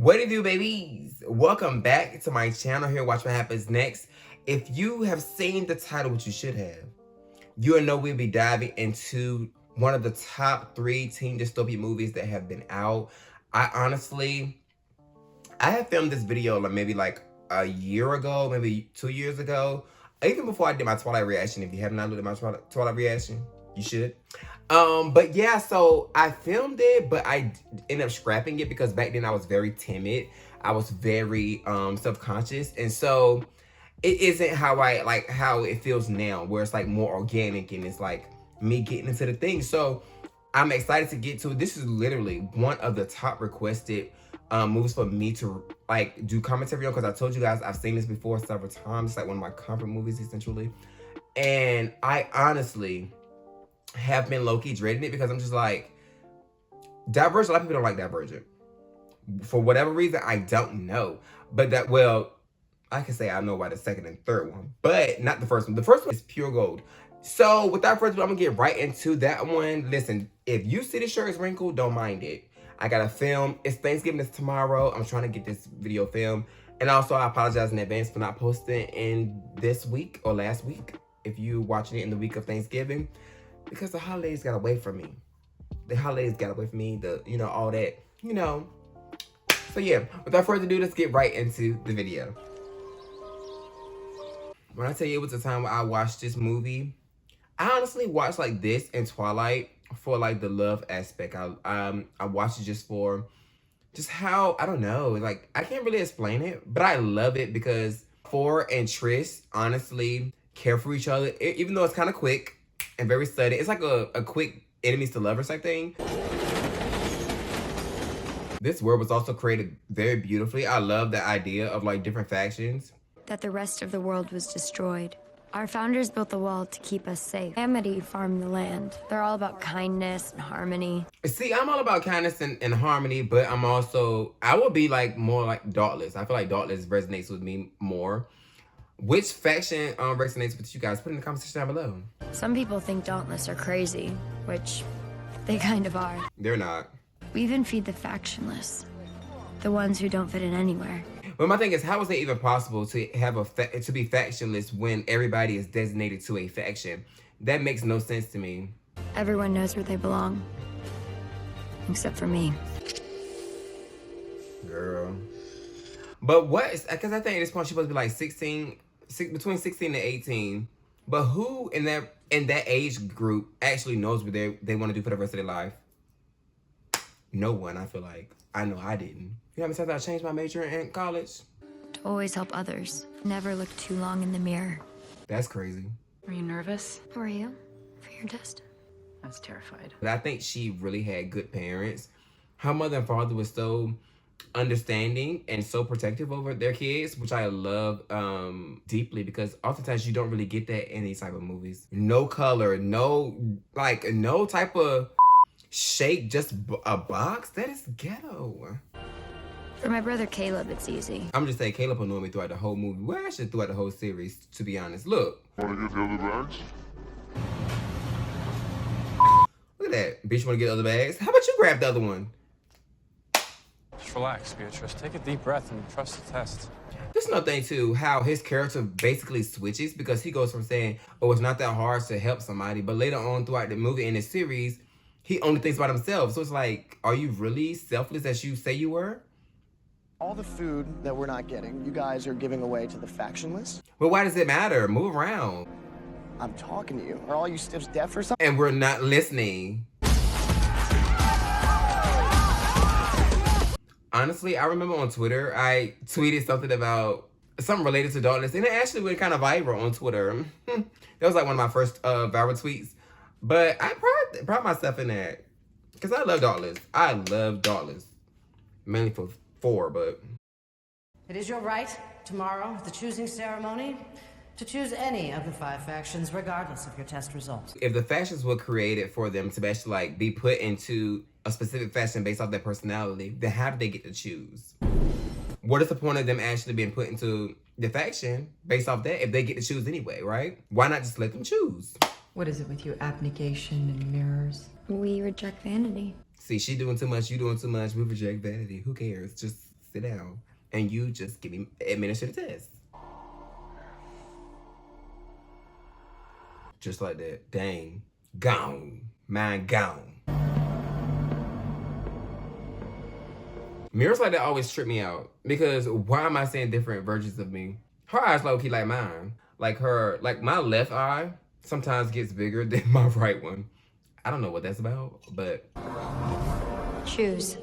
What do you do, babies? Welcome back to my channel here. Watch what happens next. If you have seen the title, which you should have, you'll know we'll be diving into one of the top 3 teen dystopia movies that have been out. I had filmed this video maybe like a year ago, maybe 2 years ago, even before I did my Twilight reaction. If you have not looked at my Twilight reaction, you should. But yeah, so I filmed it, but I ended up scrapping it because back then I was very timid. I was very self-conscious, and so it isn't how it feels now, where it's like more organic and it's like me getting into the thing. So I'm excited to get to it. This is literally one of the top requested movies for me to like do commentary on, because I told you guys I've seen this before several times. It's like one of my comfort movies essentially, and I honestly have been low-key dreading it because I'm just like, Divergent, a lot of people don't like Divergent. For whatever reason, I don't know. But I can say I know about the second and third one, but not the first one. The first one is pure gold. So without further ado, I'm gonna get right into that one. Listen, if you see the shirt is wrinkled, don't mind it. I gotta film. It's Thanksgiving, it's tomorrow. I'm trying to get this video filmed. And also, I apologize in advance for not posting in this week or last week, if you watching it in the week of Thanksgiving, because the holidays got away from me. All that, So yeah, without further ado, let's get right into the video. When I tell you it was a time where I watched this movie, I honestly watched like this and Twilight for like the love aspect. I watched it just how, I don't know, like I can't really explain it, but I love it because Four and Trish honestly care for each other, even though it's kind of quick and very sudden. It's like a quick enemies to lovers type thing. This world was also created very beautifully. I love the idea of like different factions. That the rest of the world was destroyed. Our founders built the wall to keep us safe. Amity farmed the land. They're all about kindness and harmony. See, I'm all about kindness and harmony, but I would be like more like Dauntless. I feel like Dauntless resonates with me more. Which faction resonates with you guys? Put it in the comment section down below. Some people think Dauntless are crazy, which they kind of are. They're not. We even feed the factionless. The ones who don't fit in anywhere. But my thing is, how is it even possible to have to be factionless when everybody is designated to a faction? That makes no sense to me. Everyone knows where they belong. Except for me. Girl. But because I think at this point she's supposed to be like between 16 and 18. But who in that age group actually knows what they want to do for the rest of their life? No one, I feel like. I know I didn't. You know how many times I changed my major in college? To always help others. Never look too long in the mirror. That's crazy. Were you nervous? How are you for your test? I was terrified. But I think she really had good parents. Her mother and father was so understanding and so protective over their kids, which I love deeply, because oftentimes you don't really get that in these type of movies. No color, no type of shape, just a box. That is ghetto. For my brother Caleb, it's easy. I'm just saying, Caleb annoyed me throughout the whole movie. Well, actually throughout the whole series, to be honest. Look. Wanna get the other bags? Look at that. Bitch, wanna get the other bags? How about you grab the other one? Just relax, Beatrice. Take a deep breath and trust the test. There's another thing too, how his character basically switches, because he goes from saying, oh, it's not that hard to help somebody, but later on throughout the movie in the series, he only thinks about himself. So it's like, are you really selfless as you say you were? All the food that we're not getting, you guys are giving away to the factionless. Well, why does it matter? Move around. I'm talking to you. Are all you stiffs deaf or something? And we're not listening. Honestly, I remember on Twitter, I tweeted something related to Dauntless, and it actually went kind of viral on Twitter. That was like one of my first viral tweets. But I pride myself in that, because I love Dauntless. I love Dauntless. Mainly for 4, but... It is your right, tomorrow, at the choosing ceremony, to choose any of the 5 factions, regardless of your test results. If the factions were created for them to actually like be put into a specific faction based off their personality, then how do they get to choose? What is the point of them actually being put into the faction based off that if they get to choose anyway, right? Why not just let them choose? What is it with you, abnegation and mirrors? We reject vanity. See, she doing too much, you doing too much, we reject vanity. Who cares? Just sit down, and you just administer the test. Just like that. Dang. Gone. Mine gone. Mirrors like that always trip me out. Because why am I seeing different versions of me? Her eyes low-key like mine. Like my left eye sometimes gets bigger than my right one. I don't know what that's about, but... Choose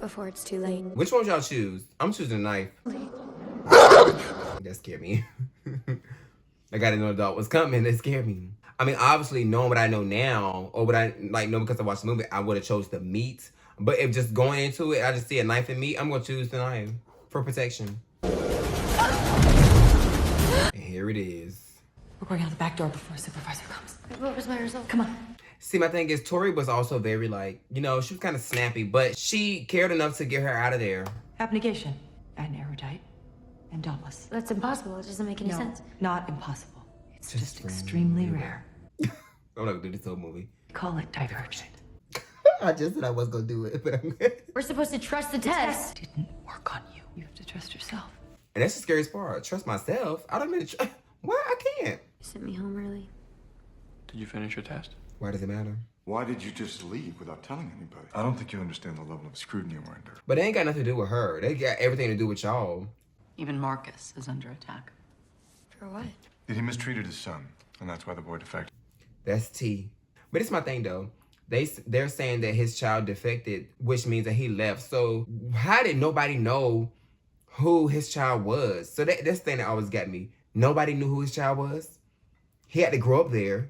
before it's too late. Which one y'all choose? I'm choosing a knife. That scared me. I got to know the dog was coming. That scared me. I mean, obviously, knowing what I know now, or what I know because I watched the movie, I would have chose the meat. But if just going into it, I just see a knife in meat, I'm going to choose the knife for protection. And here it is. We're going out the back door before Supervisor comes. What was my result? Come on. See, my thing is, Tori was also very, she was kind of snappy, but she cared enough to get her out of there. Abnegation and erudite and dauntless. That's impossible. It doesn't make any sense. Not impossible. It's just extremely rare. I'm not gonna do this whole movie. Call it Divergent. I just said I was gonna do it, but I'm We're supposed to trust the test. Didn't work on you. You have to trust yourself. And that's the scariest part. Trust myself. I don't mean to What? I can't. You sent me home early. Did you finish your test? Why does it matter? Why did you just leave without telling anybody? I don't think you understand the level of scrutiny we're under. But it ain't got nothing to do with her. They got everything to do with y'all. Even Marcus is under attack. For what? He mistreated his son, and that's why the boy defected. That's T. But it's my thing though. They're saying that his child defected, which means that he left. So how did nobody know who his child was? So that's the thing that always got me. Nobody knew who his child was. He had to grow up there.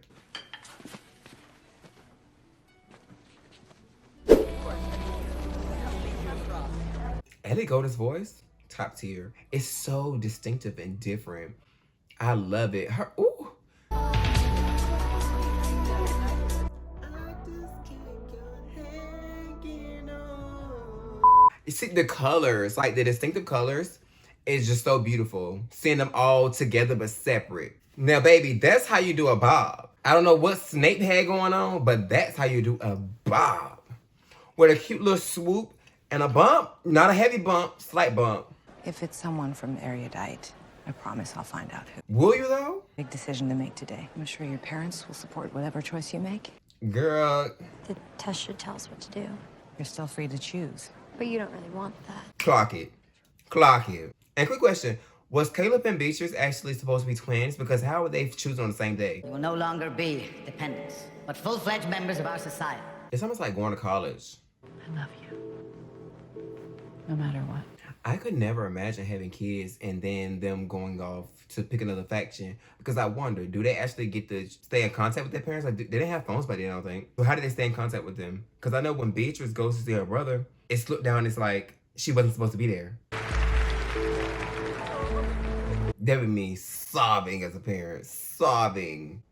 Ellie Gould's voice, top tier. It's so distinctive and different. I love it. Her, ooh. You see the colors, like the distinctive colors, is just so beautiful. Seeing them all together but separate. Now, baby, that's how you do a bob. I don't know what Snape had going on, but that's how you do a bob. With a cute little swoop and a bump. Not a heavy bump, slight bump. If it's someone from Erudite, I promise I'll find out who. Will you though? Big decision to make today. I'm sure your parents will support whatever choice you make. Girl. The test should tell us what to do. You're still free to choose. But you don't really want that. Clock it. Clock it. And quick question. Was Caleb and Beatrice actually supposed to be twins? Because how would they choose on the same day? You will no longer be dependents, but full-fledged members of our society. It's almost like going to college. I love you. No matter what. I could never imagine having kids and then them going off to pick another faction. Because I wonder, do they actually get to stay in contact with their parents? Like, they didn't have phones by then, I don't think. So how did they stay in contact with them? Because I know when Beatrice goes to see her brother, it's looked down, it's like she wasn't supposed to be there. That would mean sobbing as a parent. Sobbing.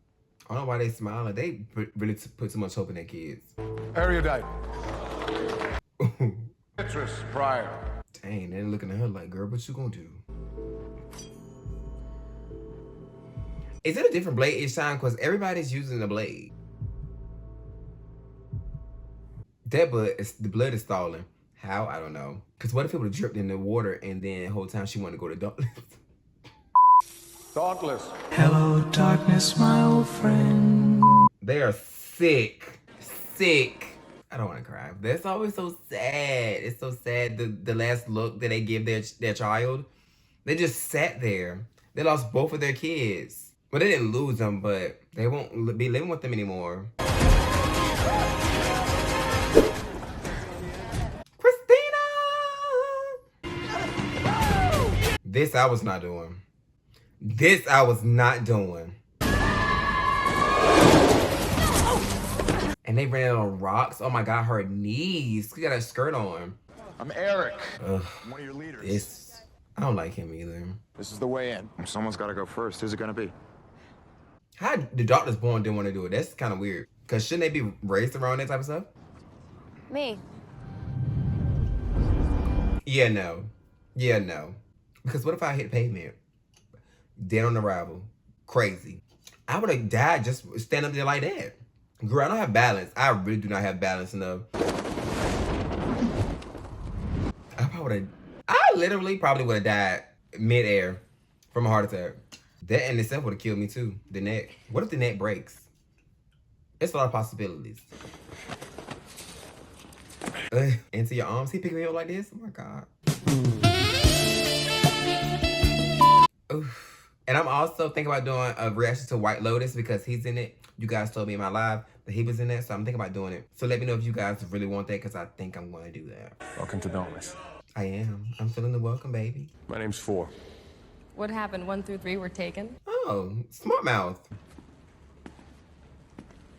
I don't know why they smiling. They really put too much hope in their kids. Erudite. Beatrice Pryor. Dang, they're looking at her like, girl, what you gonna do? Is it a different blade each time? Because everybody's using the blade. That the blood is stalling. How? I don't know. Because what if it would have dripped in the water and then the whole time she wanted to go to Dauntless? Dauntless. Hello, darkness, my old friend. They are sick. Sick. I don't want to cry. That's always so sad. It's so sad. The last look that they give their child. They just sat there. They lost both of their kids. Well, they didn't lose them, but they won't be living with them anymore. Christina! This I was not doing. This I was not doing. And they ran out on rocks. Oh my God, her knees. She got a skirt on. I'm Eric. Ugh, I'm one of your leaders. I don't like him either. This is the way in. Someone's got to go first. Who's it going to be? How the Doctor's Born didn't want to do it? That's kind of weird. Because shouldn't they be raised around that type of stuff? Me. Yeah, no. Yeah, no. Because what if I hit pavement? Dead on arrival. Crazy. I would have died just stand up there like that. Girl, I don't have balance. I really do not have balance enough. I probably would have... I literally probably would have died mid-air from a heart attack. That in itself would have killed me too. The neck. What if the neck breaks? It's a lot of possibilities. Into your arms. He picking me up like this? Oh my God. Oof. And I'm also thinking about doing a reaction to White Lotus because he's in it. You guys told me in my live that he was in it, so I'm thinking about doing it. So let me know if you guys really want that because I think I'm going to do that. Welcome to Dauntless. I am. I'm feeling the welcome, baby. My name's 4. What happened? 1 through 3 were taken? Oh, smart mouth.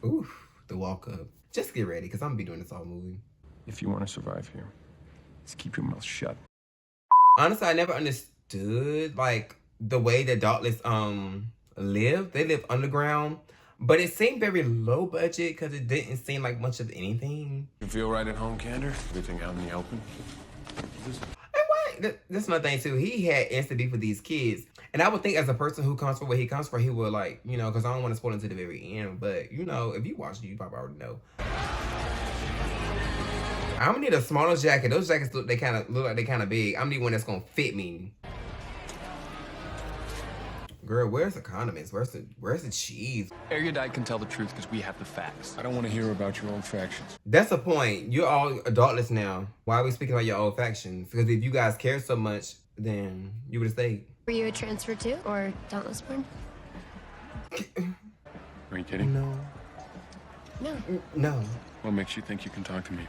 Oof, the walk up. Just get ready because I'm going to be doing this all movie. If you want to survive here, just keep your mouth shut. Honestly, I never understood like the way that Dauntless live. They live underground, but it seemed very low budget because it didn't seem like much of anything. You feel right at home, Candor? Everything out in the open? And why? That's my thing too. He had instant beef with these kids, and I would think as a person who comes from where he comes from, he would like, you know, because I don't want to spoil it to the very end. But you know, if you watch it, you probably already know. I'm gonna need a smaller jacket. Those jackets look like they kind of big. I'm gonna need one that's gonna fit me. Girl, where's the condiments? Where's the cheese? Erudite can tell the truth because we have the facts. I don't want to hear about your own factions. That's the point. You're all adultless now. Why are we speaking about your old factions? Because if you guys care so much, then you would have stayed. Were you a transfer too, or Dauntless born? Are you kidding? No. No. No. What makes you think you can talk to me?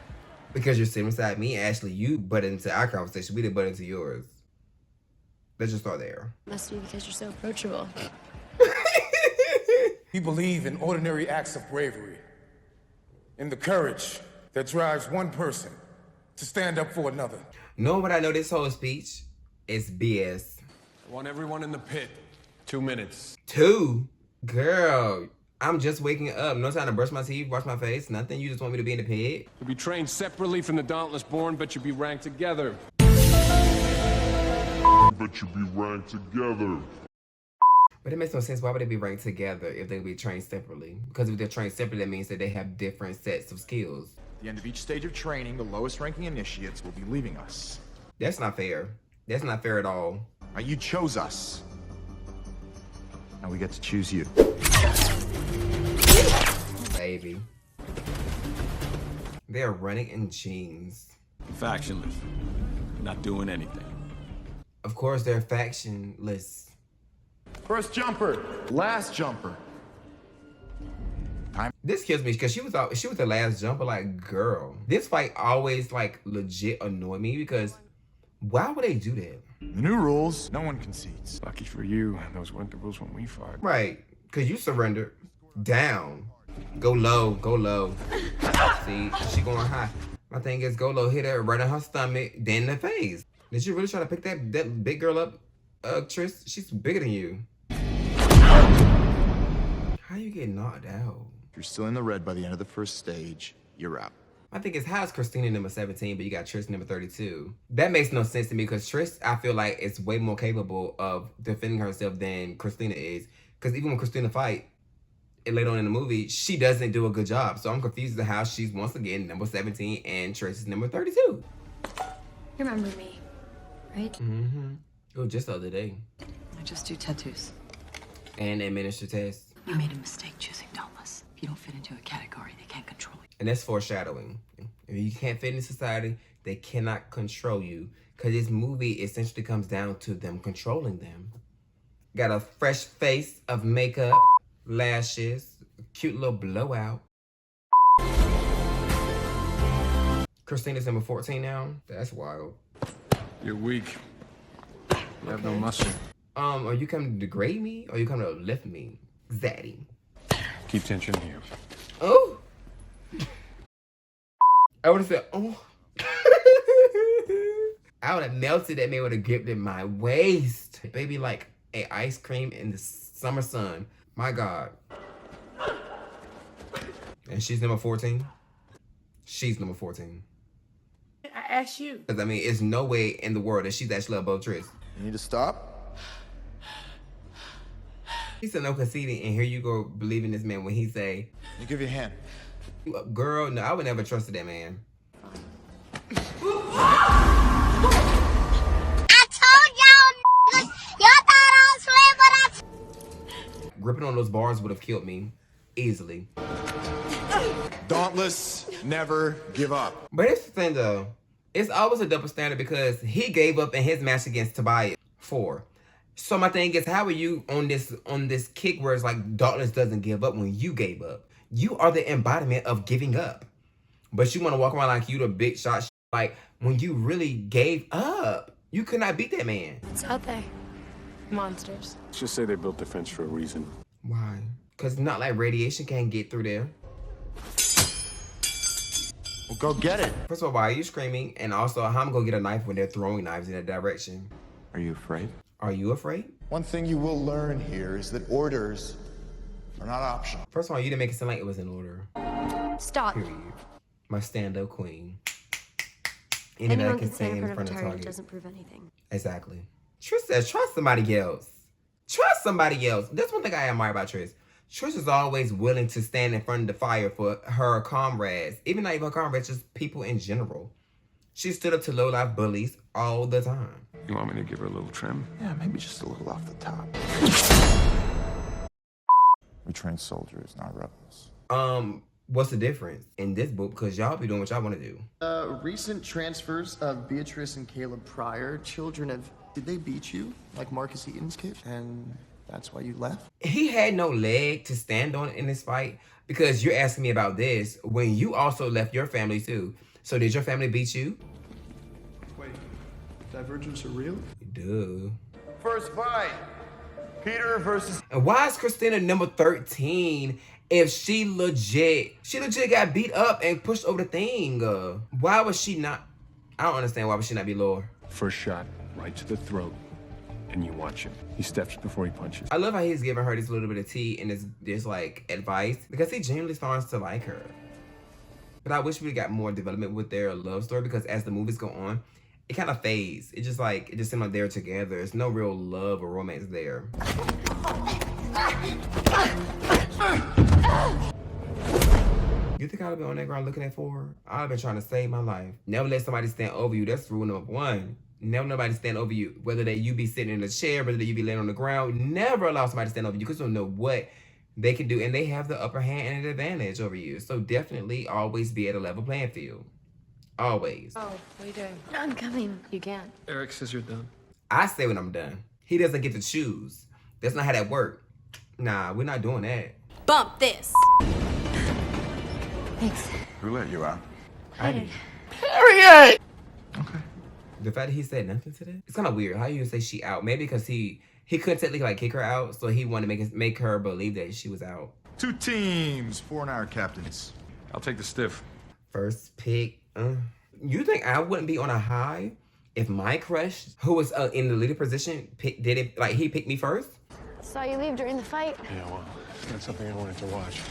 Because you're sitting beside me, Ashley. You butt into our conversation. We didn't butt into yours. Let's just start there. Must be because you're so approachable. We believe in ordinary acts of bravery, in the courage that drives one person to stand up for another. Knowing what I know, this whole speech is BS. I want everyone in the pit. 2 minutes. 2? Girl, I'm just waking up. No time to brush my teeth, wash my face, nothing. You just want me to be in the pit? You'll be trained separately from the Dauntless born, but you'll be ranked together. But you be ranked together. But it makes no sense. Why would they be ranked together if they would be trained separately? Because if they're trained separately, that means that they have different sets of skills. At the end of each stage of training, the lowest ranking initiates will be leaving us. That's not fair. That's not fair at all. Now, you chose us. Now we get to choose you. Baby. They are running in jeans. Factionless. Not doing anything. Of course, they're factionless. First jumper, last jumper. This kills me because she was the last jumper. Like, girl, this fight always like legit annoy me because why would they do that? The new rules, no one concedes. Lucky for you, those weren't the rules when we fought. Right, because you surrendered. Down. Go low, go low. See, she going high. My thing is, go low, hit her right on her stomach, then in the face. Did you really try to pick that big girl up, Tris? She's bigger than you. How you get knocked out? If you're still in the red by the end of the first stage, you're out. I think it's how's Christina number 17, but you got Tris number 32. That makes no sense to me because Tris, I feel like, is way more capable of defending herself than Christina is. Because even when Christina fight, later on in the movie, she doesn't do a good job. So I'm confused as to how she's once again number 17 and Tris is number 32. You remember me, right? Mm-hmm. It was just the other day. I just do tattoos. And administer tests. You made a mistake choosing Dauntless. If you don't fit into a category, they can't control you. And that's foreshadowing. If you can't fit in society, they cannot control you. Because this movie essentially comes down to them controlling them. Got a fresh face of makeup, lashes, cute little blowout. Christina's number 14 now? That's wild. You're weak. You have no muscle. Are you coming to degrade me or are you coming to lift me? Zaddy. Keep tension here. Oh! I would have said, oh. I would have melted that man with a grip in my waist. Baby, like a ice cream in the summer sun. My God. And she's number 14? She's number 14. I asked you. Because, I mean, it's no way in the world that she's actually above Tris. You need to stop? He said no conceding, and here you go believing this man when he say, You give your hand. Girl, no, I would never trust that man. gripping on those bars would have killed me easily. Dauntless, never give up. But here's the thing though. It's always a double standard because he gave up in his match against Tobias 4. So my thing is, how are you on this kick where it's like Dauntless doesn't give up when you gave up? You are the embodiment of giving up. But you want to walk around like you the big shot. Like when you really gave up, you could not beat that man. It's out there. Monsters. Let's just say they built the fence for a reason. Why? Because it's not like radiation can't get through there. Well, go get it. First of all, why are you screaming? And also, how am I gonna get a knife when they're throwing knives in that direction? Are you afraid? Are you afraid? One thing you will learn here is that orders are not optional. First of all, you didn't make it sound like it was in order. Stop. Period. My stand-up queen. Anyone can say in front of a target doesn't prove anything. Exactly. Trish says, trust somebody else. Trust somebody else. That's one thing I admire about Trish. Trish is always willing to stand in front of the fire for her comrades. Even not even her comrades, just people in general. She stood up to low-life bullies all the time. You want me to give her a little trim? Yeah, maybe just a little off the top. We train soldiers, not rebels. What's the difference in this book? Because y'all be doing what y'all want to do. Recent transfers of Beatrice and Caleb Pryor, children of... Did they beat you, like Marcus Eaton's kid? And that's why you left? He had no leg to stand on in this fight because you're asking me about this when you also left your family too. So did your family beat you? Wait, Divergents are real? Duh. First fight, Peter versus... And why is Christina number 13 if she legit got beat up and pushed over the thing? Why was she not... I don't understand why would she not be lower. First shot, right to the throat, and you watch him. He steps before he punches. I love how he's giving her this little bit of tea and this like advice because he genuinely starts to like her. But I wish we got more development with their love story because as the movies go on, it kind of fades. It just seemed like they're together. There's no real love or romance there. You think I'd have been on that ground looking at for her? I'd have been trying to save my life. Never let somebody stand over you. That's rule number 1. Never nobody stand over you. Whether you be sitting in a chair, whether you be laying on the ground, never allow somebody to stand over you because you don't know what they can do. And they have the upper hand and an advantage over you. So definitely always be at a level playing field. Always. Oh, what are you doing? I'm coming. You can't. Eric says you're done. I say when I'm done. He doesn't get to choose. That's not how that works. Nah, we're not doing that. Bump this. Thanks. Who let you out? I did. Period! Okay. The fact that he said nothing to that, it's kind of weird. How you say she out? Maybe because he couldn't technically like kick her out, so he wanted to make her believe that she was out. 2 teams, 4 and our captains. I'll take the stiff. First pick. You think I wouldn't be on a high if my crush, who was in the leader position, he picked me first? Saw you leave during the fight. Yeah, well, that's something I wanted to watch.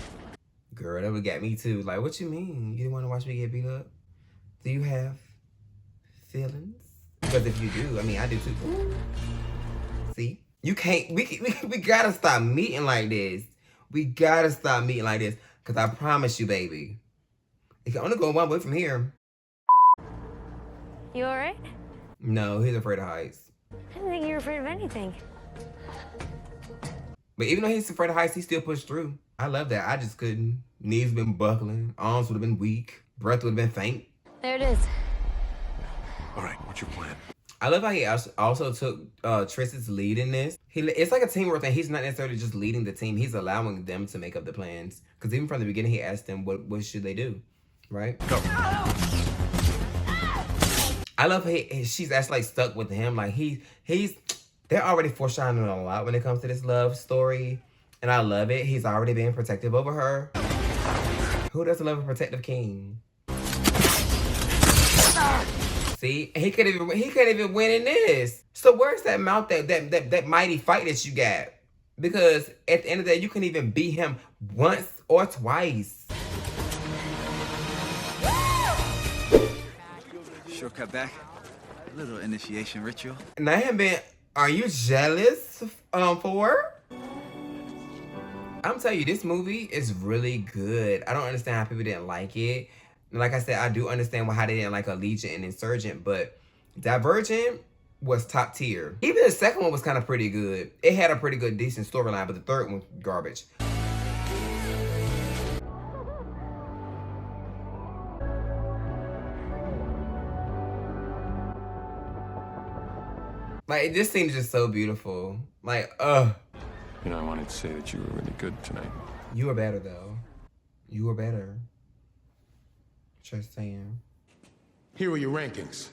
Girl, that would get me too. Like, what you mean? You didn't want to watch me get beat up? Do you have feelings? Because if you do, I mean, I do too. See? You can't, we gotta stop meeting like this. We gotta stop meeting like this. Because I promise you, baby, it can only go one way from here. You alright? No, he's afraid of heights. I didn't think you were afraid of anything. But even though he's afraid of heights, he still pushed through. I love that. I just couldn't. Knees been buckling. Arms would have been weak. Breath would have been faint. There it is. All right, what's your plan? I love how he also took Triss's lead in this. It's like a teamwork thing. He's not necessarily just leading the team. He's allowing them to make up the plans. Because even from the beginning, he asked them what should they do, right? Go. I love how she's actually like stuck with him. Like they're already foreshadowing a lot when it comes to this love story. And I love it. He's already being protective over her. Who doesn't love a protective king? See, he can't even win in this. So where's that mouth, that mighty fight that you got? Because at the end of the day, you can even beat him once or twice. Shortcut back. A little initiation ritual. And I haven't been. Are you jealous for? I'm telling you, this movie is really good. I don't understand how people didn't like it. Like I said, I do understand how they didn't like Allegiant and Insurgent, but Divergent, was top tier. Even the second one was kind of pretty good. It had a pretty good, decent storyline, but the third one, garbage. Like, this scene is just so beautiful. Like, You know, I wanted to say that you were really good tonight. You were better, though. You were better. Just saying. Here are your rankings.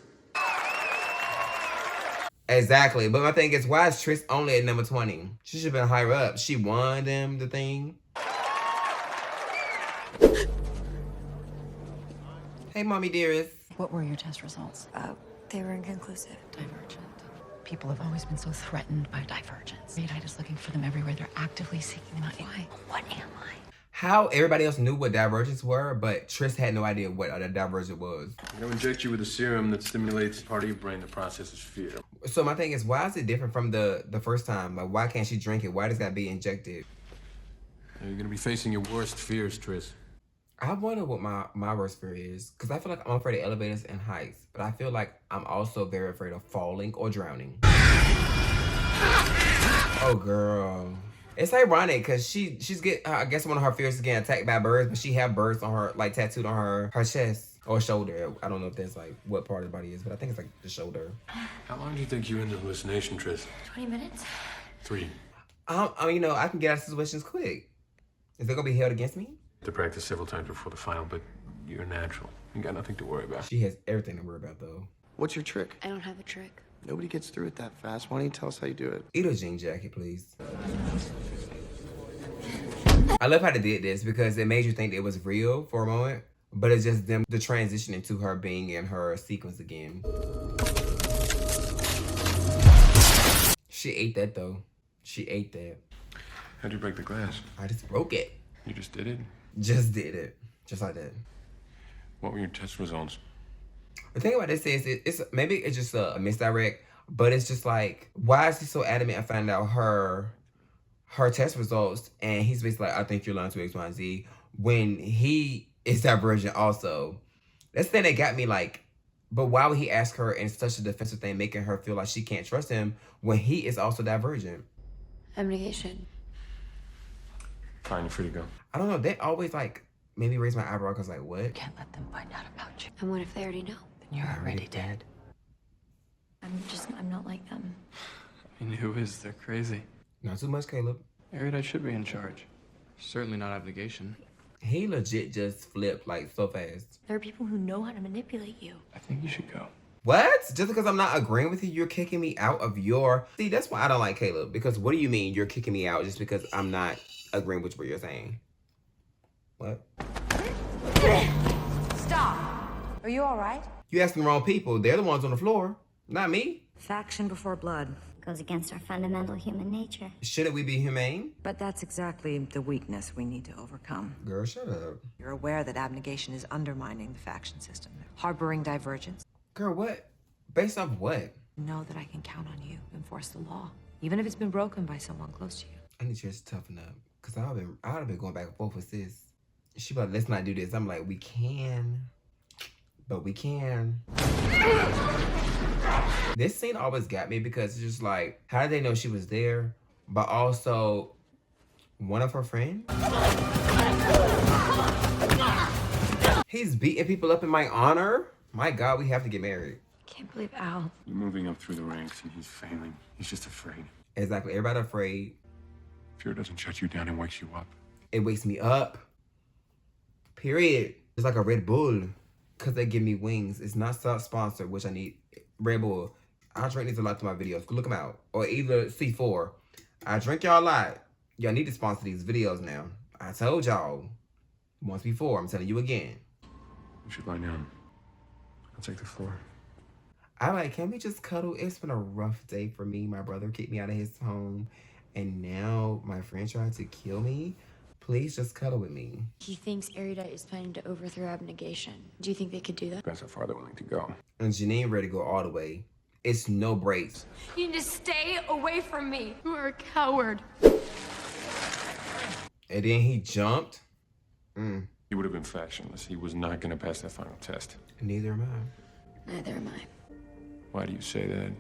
Exactly. But my thing is, why is Trish only at number 20? She should have been higher up. She won them the thing. Hey, mommy dearest. What were your test results? They were inconclusive. Divergent. People have always been so threatened by divergence. Radite is looking for them everywhere. They're actively seeking them out. Why? What am I? How everybody else knew what divergents were, but Trish had no idea what a divergent was. I'm gonna inject you with a serum that stimulates part of your brain that processes fear. So my thing is, why is it different from the first time? Like, why can't she drink it? Why does that be injected? You're gonna be facing your worst fears, Trish. I wonder what my worst fear is, because I feel like I'm afraid of elevators and heights, but I feel like I'm also very afraid of falling or drowning. Oh, girl. It's ironic, because she's I guess one of her fears is getting attacked by birds, but she have birds on her, like, tattooed on her chest or shoulder. I don't know if that's, like, what part of the body is, but I think it's, like, the shoulder. How long do you think you're in the hallucination, Trish? 20 minutes? 3. You know, I can get out of situations quick. Is they gonna be held against me? To practice several times before the final, but you're natural. You got nothing to worry about. She has everything to worry about, though. What's your trick? I don't have a trick. Nobody gets through it that fast. Why don't you tell us how you do it? Eat a jean jacket, please. I love how they did this because it made you think it was real for a moment, but it's just them the transition into her being in her sequence again. She ate that though. She ate that. How'd you break the glass? I just broke it. You just did it? Just did it. Just like that. What were your test results? The thing about this is, it's maybe it's just a misdirect, but it's just like, why is he so adamant? I found out her test results, and he's basically like, I think you're lying to X, Y, and Z, when he is Divergent also. That's the thing that got me like, but why would he ask her in such a defensive thing, making her feel like she can't trust him when he is also Divergent? Abnegation. Fine, you're free to go. I don't know. They always like maybe raise my eyebrow because like, what? Can't let them find out about you. And what if they already know? Then you're already dead. I'm not like them. I mean, who is? They're crazy. Not too much, Caleb. Erudite should be in charge. Certainly not abnegation. He legit just flipped like so fast. There are people who know how to manipulate you. I think you should go. What? Just because I'm not agreeing with you, you're kicking me out of your... See, that's why I don't like Caleb. Because what do you mean you're kicking me out just because I'm not agreeing with what you're saying? What? Stop! Are you all right? You asking the wrong people. They're the ones on the floor, not me. Faction before blood. Goes against our fundamental human nature. Shouldn't we be humane? But that's exactly the weakness we need to overcome. Girl, shut up. You're aware that abnegation is undermining the faction system, harboring divergence. Girl, what? Based off what? Know that I can count on you to enforce the law, even if it's been broken by someone close to you. I need you to toughen up. Because I would have been going back and forth with sis. She like, let's not do this. I'm like, we can. But we can. This scene always got me because it's just like, how did they know she was there? But also, one of her friends? He's beating people up in my honor? My God, we have to get married. Can't believe Al. You're moving up through the ranks and he's failing. He's just afraid. Exactly, everybody afraid. Fear doesn't shut you down, it wakes you up. It wakes me up. Period. It's like a Red Bull. Because they give me wings. It's not sponsored, which I need. Red Bull. I drink these a lot to my videos. Look them out. Or either C4. I drink y'all a lot. Y'all need to sponsor these videos now. I told y'all once before. I'm telling you again. You should lie down. I'll take the floor. I'm like, can we just cuddle? It's been a rough day for me. My brother kicked me out of his home. And now my friend tried to kill me. Please just cuddle with me. He thinks Erudite is planning to overthrow abnegation. Do you think they could do that? Depends how far they're willing to go. And Janine ready to go all the way. It's no breaks. You need to stay away from me. You are a coward. And then he jumped. He would have been factionless. He was not going to pass that final test. Neither am I. Neither am I. Why do you say that?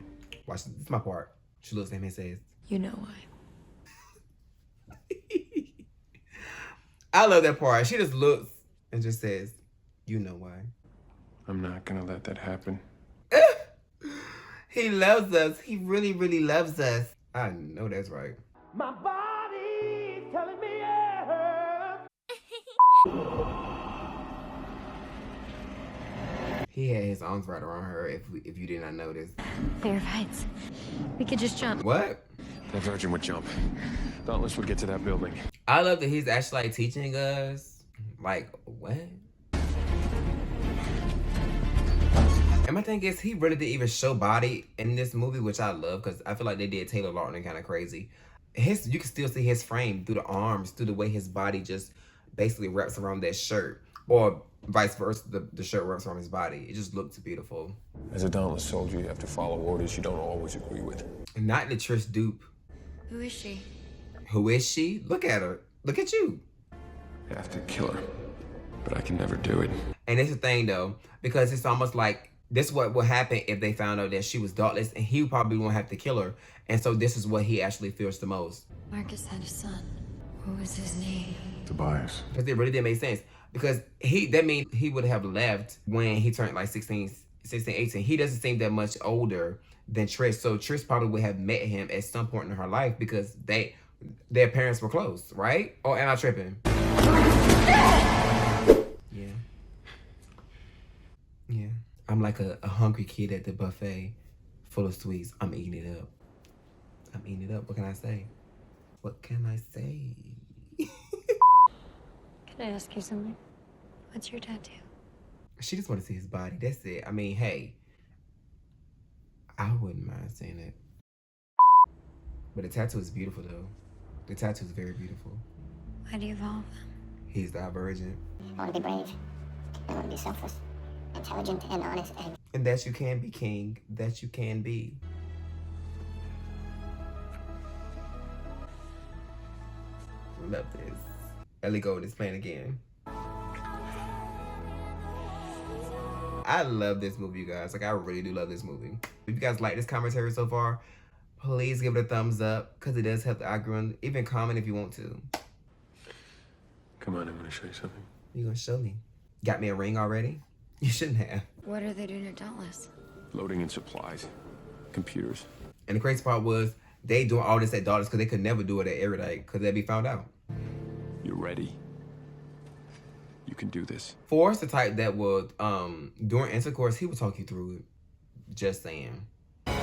Watch, this is my part. She looks at him and says, You know why. I love that part. She just looks and just says, you know why. I'm not gonna let that happen. He loves us. He really, really loves us. I know that's right. My body's telling me yeah. He had his arms right around her, if you did not notice. Fair fights. We could just jump. What? Divergent would jump. Dauntless would get to that building. I love that he's actually like teaching us. Like, what? And my thing is, he really didn't even show body in this movie, which I love, because I feel like they did Taylor Lautner kind of crazy. You can still see his frame through the arms, through the way his body just basically wraps around that shirt. Or vice versa, the shirt wraps around his body. It just looks beautiful. As a Dauntless soldier, you have to follow orders you don't always agree with. And not the Trish dupe. Who is she? Who is she? Look at her. Look at you. I have to kill her, but I can never do it. And it's the thing, though, because it's almost like this is what would happen if they found out that she was Dauntless, and he probably won't have to kill her. And so this is what he actually fears the most. Marcus had a son. What was his name? Tobias. Because it really didn't make sense. Because that means he would have left when he turned like 16, 18. He doesn't seem that much older than Trish. So Trish probably would have met him at some point in her life because their parents were close, right? Or am I tripping? Yeah. Yeah. I'm like a hungry kid at the buffet full of sweets. I'm eating it up. I'm eating it up. What can I say? What can I say? Can I ask you something? What's your tattoo? She just want to see his body. That's it. I mean, hey. I wouldn't mind seeing it. But the tattoo is beautiful, though. The tattoo is very beautiful. Why do you evolve? He's Divergent. I want to be brave. I want to be selfless, intelligent, and honest. And that you can be, King. That you can be. Love this. Ellie Gold is playing again. I love this movie, you guys. Like, I really do love this movie. If you guys like this commentary so far, please give it a thumbs up, because it does help the algorithm. Even comment if you want to. Come on, I'm gonna show you something. You gonna show me? Got me a ring already? You shouldn't have. What are they doing at Dauntless? Loading in supplies. Computers. And the crazy part was, they doing all this at Dauntless because they could never do it at Erudite because they'd be found out. You're ready. You can do this. Forrest, the type that would, during intercourse, he would talk you through it. Just saying. I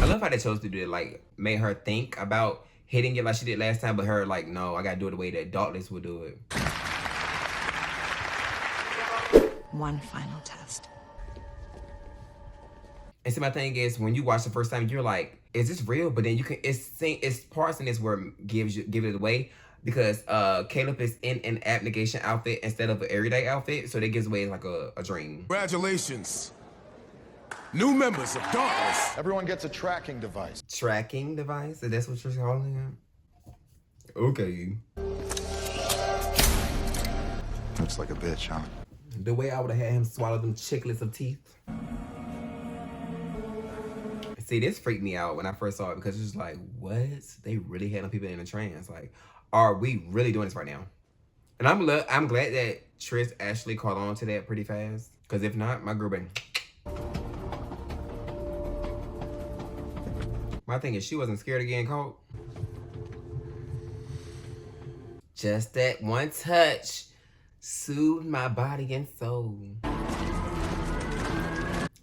love how they chose to do it. Like, made her think about hitting it like she did last time, but her like, no, I gotta do it the way that Dauntless would do it. One final test. And see, my thing is, when you watch the first time, you're like, is this real? But then you can, it's parts in this where it give it away, because Caleb is in an abnegation outfit instead of an erudite outfit, so that gives away like a dream. Congratulations. New members of Dauntless. Everyone gets a tracking device. Tracking device? That's what you're calling it? Okay. Looks like a bitch, huh? The way I would have had him swallow them chiclets of teeth. See, this freaked me out when I first saw it, because it's just like, what? They really had them people in a trance. Like, are we really doing this right now? And I'm glad that Trish actually caught on to that pretty fast. Because if not, my girl been... My thing is, she wasn't scared of getting caught. Just that one touch soothed my body and soul.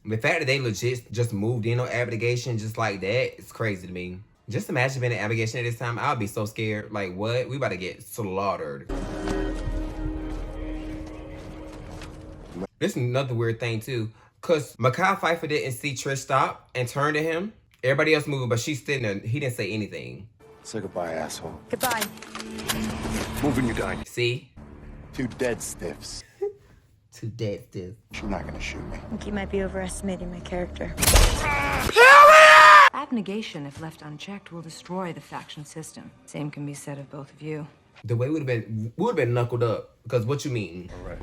The fact that they legit just moved in on abnegation just like that, it's crazy to me. Just imagine being in abnegation at this time. I'd be so scared. Like, what? We about to get slaughtered. This is another weird thing, too. Because Mekhi Phifer didn't see Trish stop and turn to him. Everybody else moved, but she's sitting there. He didn't say anything. Say goodbye, asshole. Goodbye. Moving you die. See? 2 dead stiffs. 2 dead stiffs. She's not gonna shoot me. I think you might be overestimating my character. Abnegation, if left unchecked, will destroy the faction system. Same can be said of both of you. The way we would have been knuckled up. Because what you mean? All right.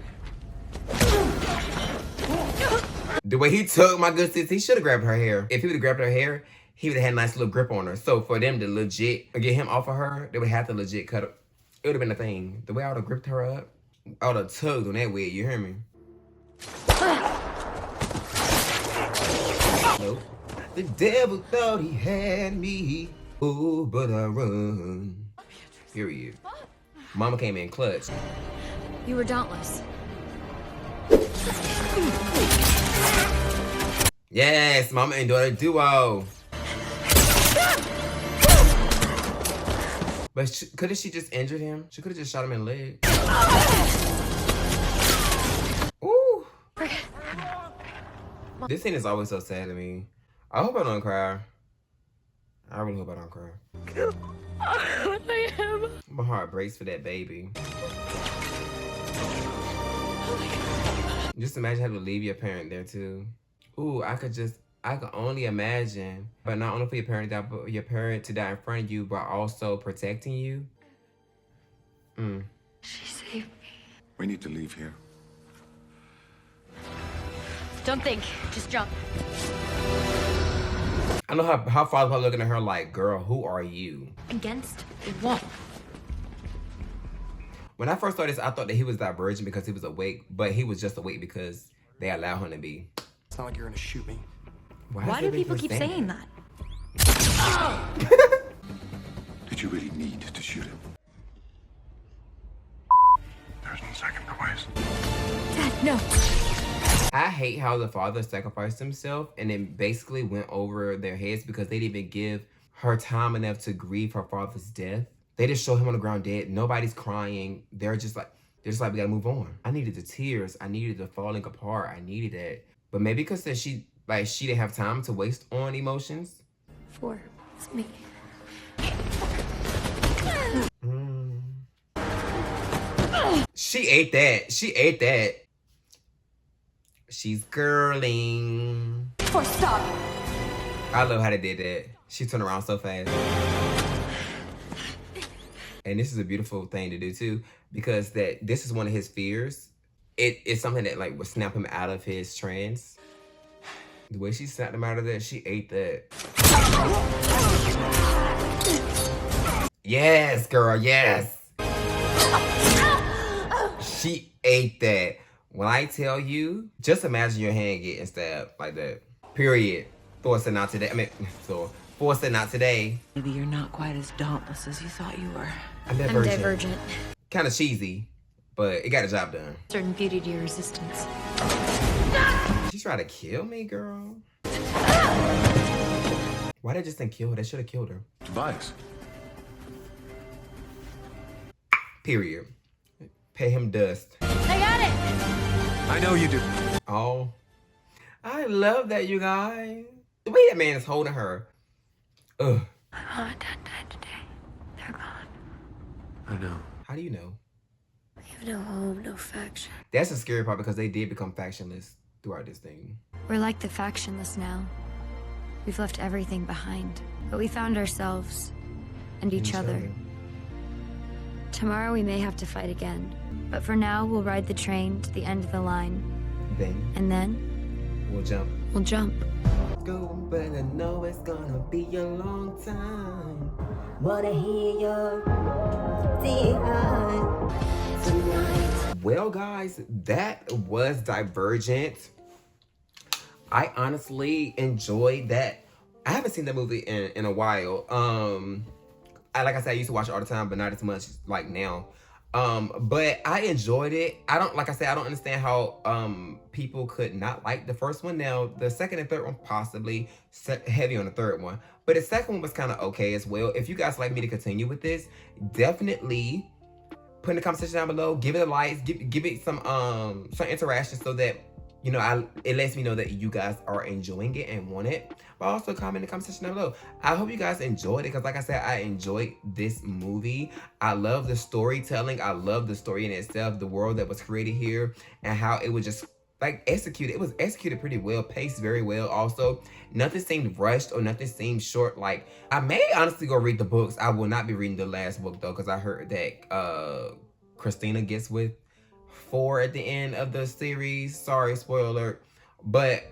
The way he took my good sis, he should have grabbed her hair. If he would have grabbed her hair, he would have had a nice little grip on her. So for them to legit get him off of her, they would have to legit cut her. It would have been a thing. The way I would have gripped her up, I would have tugged on that wig, you hear me? Nope. The devil thought he had me. Ooh, but I run. Period. Mama came in clutch. You were Dauntless. Yes, mama and daughter duo. But couldn't she just injured him? She could have just shot him in the leg. Ooh. This scene is always so sad to me. I hope I don't cry. I really hope I don't cry. My heart breaks for that baby. Just imagine having to leave your parent there too. Ooh, I could only imagine. But not only for your parent to die in front of you, but also protecting you. She saved me. We need to leave here. Don't think, just jump. I know how father probably looking at her like, girl, who are you? Against the wall. When I first saw this, I thought that he was Divergent because he was awake, but he was just awake because they allowed him to be. It's not like you're gonna shoot me. Why do people keep saying that? Did you really need to shoot him? There's no second choice. Dad, no. I hate how the father sacrificed himself and then basically went over their heads because they didn't even give her time enough to grieve her father's death. They just show him on the ground dead. Nobody's crying. They're just like, we gotta move on. I needed the tears. I needed the falling apart. I needed that. But maybe because that she didn't have time to waste on emotions. 4. It's me. She ate that. She ate that. She's girling. 4, stop. I love how they did that. She turned around so fast. And this is a beautiful thing to do too, because this is one of his fears. It's something that like would snap him out of his trance. The way she snapped him out of that, she ate that. Yes, girl, yes. She ate that. When I tell you, just imagine your hand getting stabbed like that. Period. Thor said not today. Thor said not today. Maybe you're not quite as dauntless as you thought you were. I'm Divergent. Kind of cheesy, but it got the job done. Certain beauty to your resistance. She tried to kill me, girl. Why they just didn't kill her? They should have killed her. Device. Period. Pay him dust. I got it! I know you do. Oh. I love that, you guys. The way that man is holding her. Ugh. My mom and dad died today. They're gone. I know. How do you know? We have no home, no faction. That's the scary part because they did become factionless throughout this thing. We're like the factionless now. We've left everything behind. But we found ourselves and each other. Tomorrow we may have to fight again. But for now, we'll ride the train to the end of the line. And then? We'll jump. We'll jump. Go, but I know it's gonna be a long time. Wanna hear your tonight. Well, guys, that was Divergent. I honestly enjoyed that. I haven't seen that movie in a while. Like I said, I used to watch it all the time, but not as much like now. But I enjoyed it. I don't understand how people could not like the first one. Now, the second and third one possibly heavy on the third one. But the second one was kind of okay as well. If you guys like me to continue with this, definitely put in the comment section down below. Give it a like. Give it some interaction so that, you know, it lets me know that you guys are enjoying it and want it. But also comment in the comment section down below. I hope you guys enjoyed it because, like I said, I enjoyed this movie. I love the storytelling. I love the story in itself, the world that was created here, and how it was just like executed. It was executed pretty well, paced very well. Also, nothing seemed rushed or nothing seemed short. Like, I may honestly go read the books. I will not be reading the last book though, because I heard that Christina gets with 4 at the end of the series. Sorry, spoiler alert. But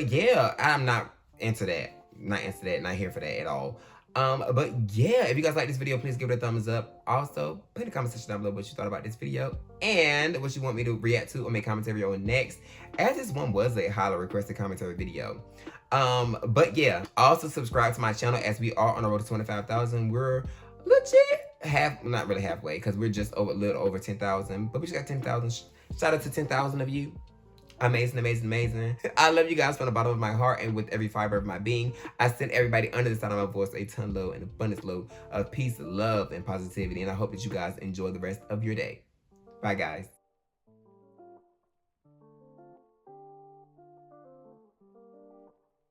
yeah, I'm not into that. Not into that. Not here for that at all. But yeah, if you guys like this video, please give it a thumbs up. Also, put in the comment section down below what you thought about this video and what you want me to react to or make commentary on next, as this one was a highly requested commentary video. But yeah, also subscribe to my channel, as we are on the road to 25,000. We're legit not really halfway, because we're just a little over 10,000, but we just got 10,000. Shout out to 10,000 of you. Amazing, amazing, amazing. I love you guys from the bottom of my heart and with every fiber of my being. I send everybody under the sound of my voice a ton load and abundance load of peace, love, and positivity. And I hope that you guys enjoy the rest of your day. Bye, guys.